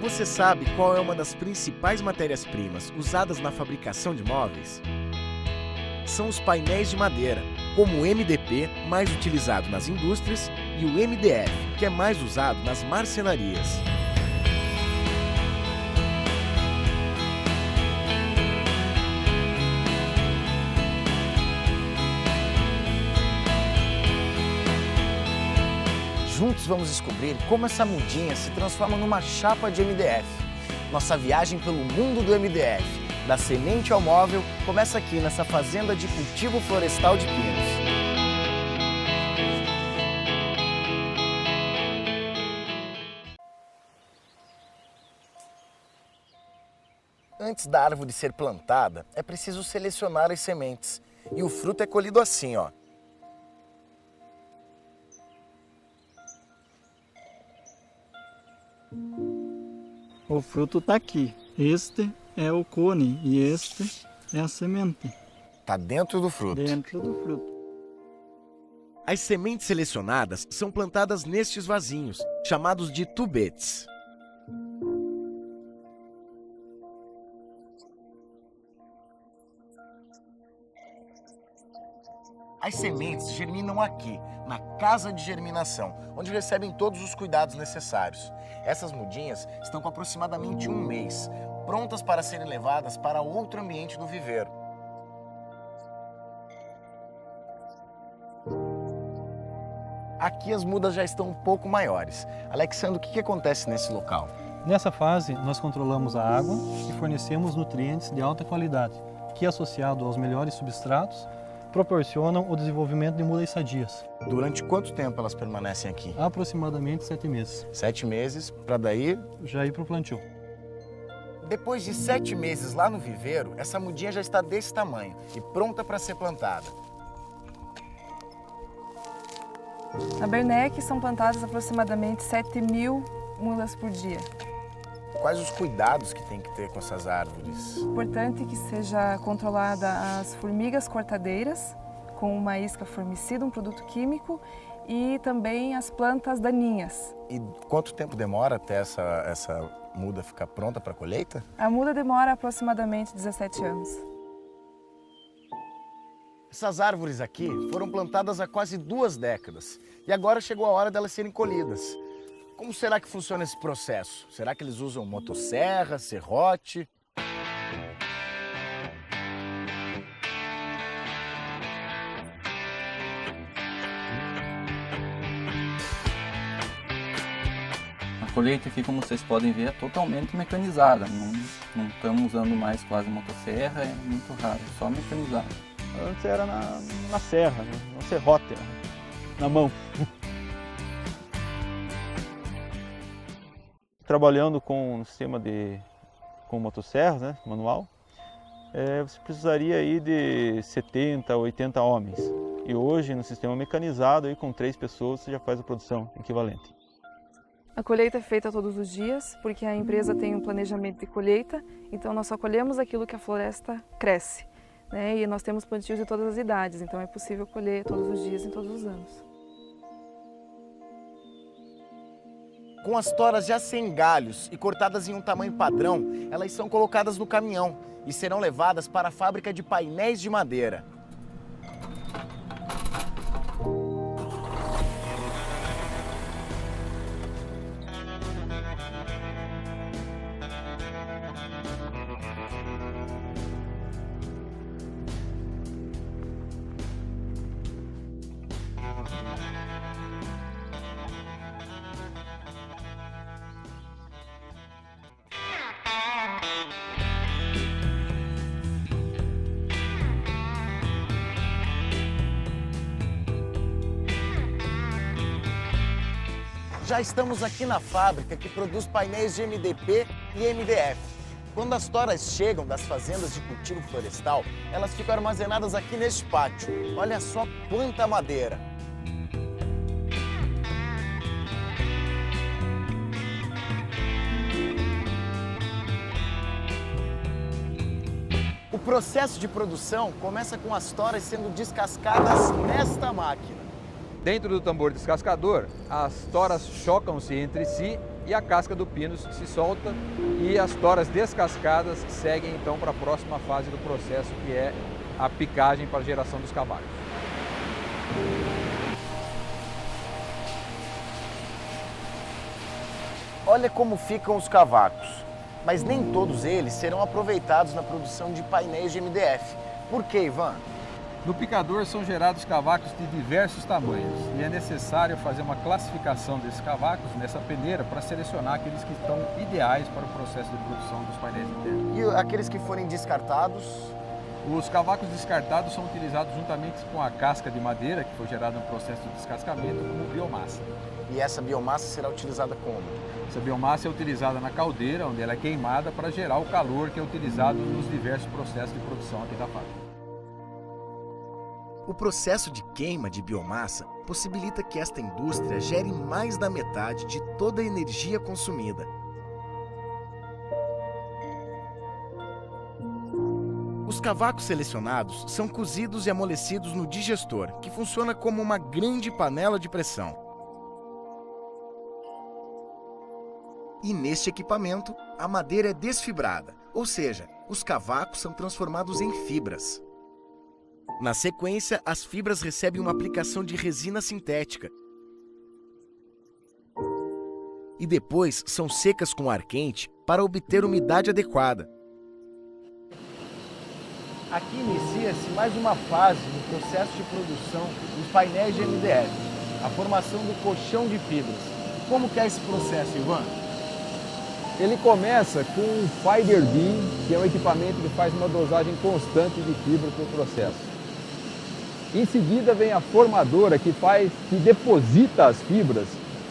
Você sabe qual é uma das principais matérias-primas usadas na fabricação de móveis? São os painéis de madeira, como o MDP, mais utilizado nas indústrias, e o MDF, que é mais usado nas marcenarias. Juntos vamos descobrir como essa mudinha se transforma numa chapa de MDF. Nossa viagem pelo mundo do MDF, da semente ao móvel, começa aqui nessa fazenda de cultivo florestal de pinos. Antes da árvore ser plantada, é preciso selecionar as sementes. E o fruto é colhido assim, ó. O fruto está aqui. Este é o cone e este é a semente. Tá dentro do fruto. Dentro do fruto. As sementes selecionadas são plantadas nestes vasinhos, chamados de tubetes. As sementes germinam aqui, na casa de germinação, onde recebem todos os cuidados necessários. Essas mudinhas estão com aproximadamente 1 mês, prontas para serem levadas para outro ambiente do viveiro. Aqui as mudas já estão um pouco maiores. Alexandre, o que acontece nesse local? Nessa fase, nós controlamos a água e fornecemos nutrientes de alta qualidade, que, associado aos melhores substratos, proporcionam o desenvolvimento de mudas sadias. Durante quanto tempo elas permanecem aqui? Aproximadamente 7 meses. 7 meses, para daí... Já ir para o plantio. Depois de 7 meses lá no viveiro, essa mudinha já está desse tamanho e pronta para ser plantada. Na Bernec são plantadas aproximadamente 7.000 mudas por dia. Quais os cuidados que tem que ter com essas árvores? Importante que seja controlada as formigas cortadeiras, com uma isca formicida, um produto químico, e também as plantas daninhas. E quanto tempo demora até essa muda ficar pronta para a colheita? A muda demora aproximadamente 17 anos. Essas árvores aqui foram plantadas há quase 2 décadas e agora chegou a hora delas serem colhidas. Como será que funciona esse processo? Será que eles usam motosserra, serrote? A colheita aqui, como vocês podem ver, é totalmente mecanizada. Não estamos usando mais quase motosserra, é muito raro, só mecanizado. Antes era na serra, no serrote, na mão. Trabalhando com um sistema com motosserras, né, manual, você precisaria aí de 70 a 80 homens. E hoje, no sistema mecanizado, aí, com 3 pessoas, você já faz a produção equivalente. A colheita é feita todos os dias, porque a empresa tem um planejamento de colheita, então nós só colhemos aquilo que a floresta cresce, né? E nós temos plantios de todas as idades, então é possível colher todos os dias, em todos os anos. Com as toras já sem galhos e cortadas em um tamanho padrão, elas são colocadas no caminhão e serão levadas para a fábrica de painéis de madeira. Já estamos aqui na fábrica que produz painéis de MDP e MDF. Quando as toras chegam das fazendas de cultivo florestal, elas ficam armazenadas aqui neste pátio. Olha só quanta madeira! O processo de produção começa com as toras sendo descascadas nesta máquina. Dentro do tambor descascador, as toras chocam-se entre si e a casca do pino se solta e as toras descascadas seguem então para a próxima fase do processo, que é a picagem para a geração dos cavacos. Olha como ficam os cavacos, mas nem todos eles serão aproveitados na produção de painéis de MDF. Por quê, Ivan? No picador são gerados cavacos de diversos tamanhos e é necessário fazer uma classificação desses cavacos nessa peneira para selecionar aqueles que estão ideais para o processo de produção dos painéis internos. E aqueles que forem descartados? Os cavacos descartados são utilizados juntamente com a casca de madeira que foi gerada no processo de descascamento como biomassa. E essa biomassa será utilizada como? Essa biomassa é utilizada na caldeira, onde ela é queimada para gerar o calor que é utilizado nos diversos processos de produção aqui da fábrica. O processo de queima de biomassa possibilita que esta indústria gere mais da metade de toda a energia consumida. Os cavacos selecionados são cozidos e amolecidos no digestor, que funciona como uma grande panela de pressão. E neste equipamento, a madeira é desfibrada, ou seja, os cavacos são transformados em fibras. Na sequência, as fibras recebem uma aplicação de resina sintética e depois são secas com ar quente para obter umidade adequada. Aqui inicia-se mais uma fase no processo de produção dos painéis de MDF, a formação do colchão de fibras. Como que é esse processo, Ivan? Ele começa com o Fiber Beam, que é um equipamento que faz uma dosagem constante de fibra para o processo. Em seguida vem a formadora, que deposita as fibras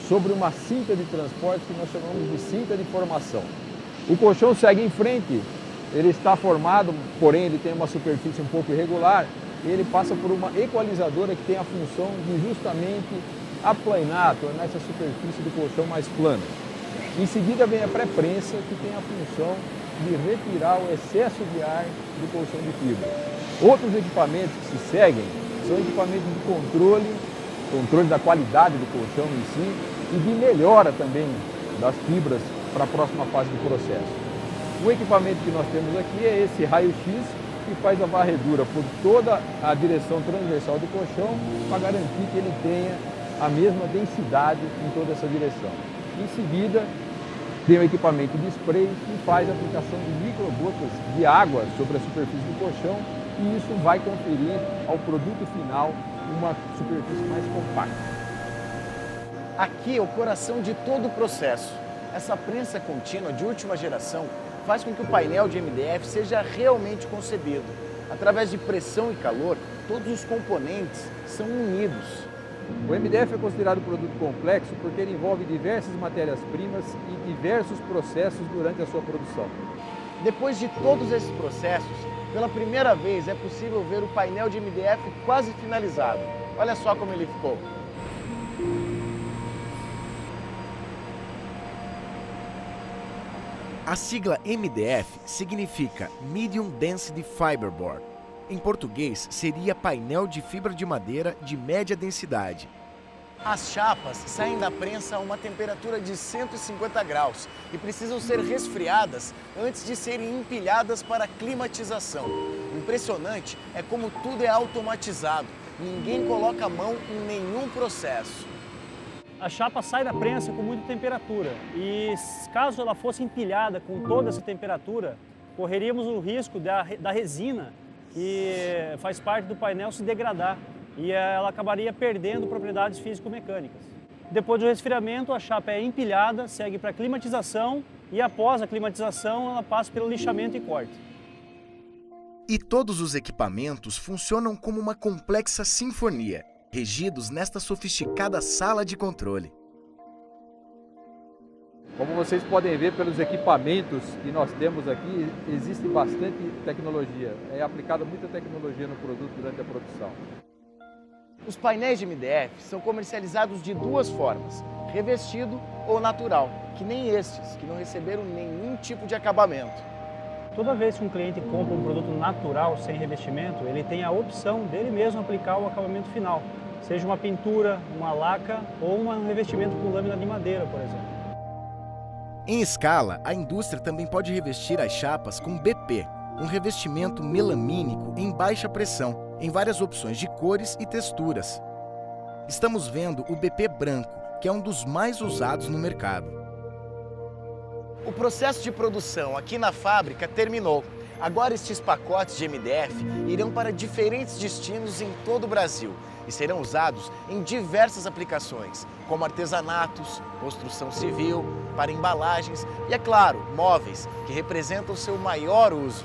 sobre uma cinta de transporte que nós chamamos de cinta de formação. O colchão segue em frente, ele está formado, porém ele tem uma superfície um pouco irregular, e ele passa por uma equalizadora que tem a função de justamente aplanar, tornar essa superfície do colchão mais plana. Em seguida vem a pré-prensa, que tem a função de retirar o excesso de ar do colchão de fibra. Outros equipamentos que se seguem são equipamentos de controle da qualidade do colchão em si e de melhora também das fibras para a próxima fase do processo. O equipamento que nós temos aqui é esse raio-x, que faz a varredura por toda a direção transversal do colchão para garantir que ele tenha a mesma densidade em toda essa direção. Em seguida, tem o equipamento de spray que faz a aplicação de microgotas de água sobre a superfície do colchão e isso vai conferir ao produto final uma superfície mais compacta. Aqui é o coração de todo o processo. Essa prensa contínua de última geração faz com que o painel de MDF seja realmente concebido. Através de pressão e calor, todos os componentes são unidos. O MDF é considerado produto complexo porque ele envolve diversas matérias-primas e diversos processos durante a sua produção. Depois de todos esses processos, pela primeira vez é possível ver o painel de MDF quase finalizado. Olha só como ele ficou. A sigla MDF significa Medium Density Fiberboard. Em português, seria painel de fibra de madeira de média densidade. As chapas saem da prensa a uma temperatura de 150 graus e precisam ser resfriadas antes de serem empilhadas para climatização. Impressionante é como tudo é automatizado. Ninguém coloca a mão em nenhum processo. A chapa sai da prensa com muita temperatura e caso ela fosse empilhada com toda essa temperatura, correríamos o risco da resina, que faz parte do painel, se degradar e ela acabaria perdendo propriedades físico-mecânicas. Depois do resfriamento, a chapa é empilhada, segue para a climatização e após a climatização ela passa pelo lixamento e corte. E todos os equipamentos funcionam como uma complexa sinfonia, regidos nesta sofisticada sala de controle. Como vocês podem ver pelos equipamentos que nós temos aqui, existe bastante tecnologia. É aplicada muita tecnologia no produto durante a produção. Os painéis de MDF são comercializados de duas formas, revestido ou natural, que nem estes, que não receberam nenhum tipo de acabamento. Toda vez que um cliente compra um produto natural, sem revestimento, ele tem a opção dele mesmo aplicar o acabamento final, seja uma pintura, uma laca ou um revestimento com lâmina de madeira, por exemplo. Em escala, a indústria também pode revestir as chapas com BP, um revestimento melamínico em baixa pressão, em várias opções de cores e texturas. Estamos vendo o BP branco, que é um dos mais usados no mercado. O processo de produção aqui na fábrica terminou. Agora estes pacotes de MDF irão para diferentes destinos em todo o Brasil e serão usados em diversas aplicações, como artesanatos, construção civil, para embalagens e, é claro, móveis, que representam o seu maior uso.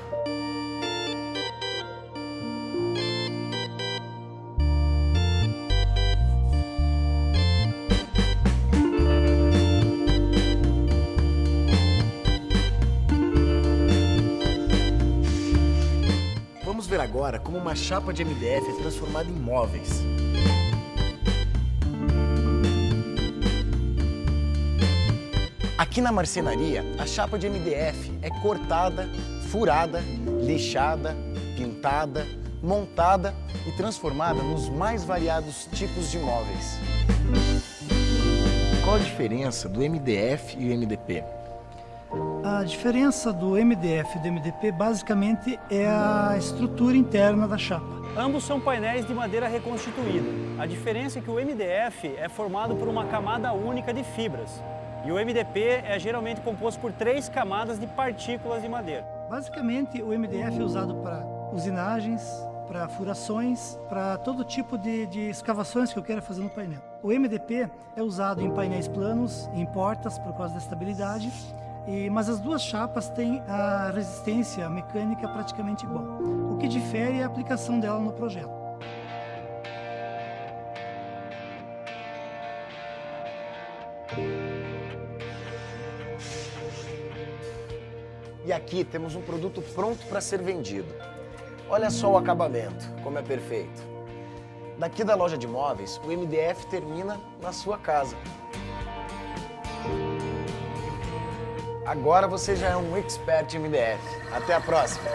Vamos ver agora como uma chapa de MDF é transformada em móveis. Aqui na marcenaria, a chapa de MDF é cortada, furada, lixada, pintada, montada e transformada nos mais variados tipos de móveis. Qual a diferença do MDF e o MDP? A diferença do MDF e do MDP basicamente é a estrutura interna da chapa. Ambos são painéis de madeira reconstituída. A diferença é que o MDF é formado por uma camada única de fibras e o MDP é geralmente composto por 3 camadas de partículas de madeira. Basicamente, o MDF é usado para usinagens, para furações, para todo tipo de escavações que eu queira fazer no painel. O MDP é usado em painéis planos, em portas, por causa da estabilidade, mas as duas chapas têm a resistência mecânica praticamente igual. O que difere é a aplicação dela no projeto. E aqui temos um produto pronto para ser vendido. Olha só o acabamento, como é perfeito. Daqui da loja de móveis, o MDF termina na sua casa. Agora você já é um expert em MDF. Até a próxima!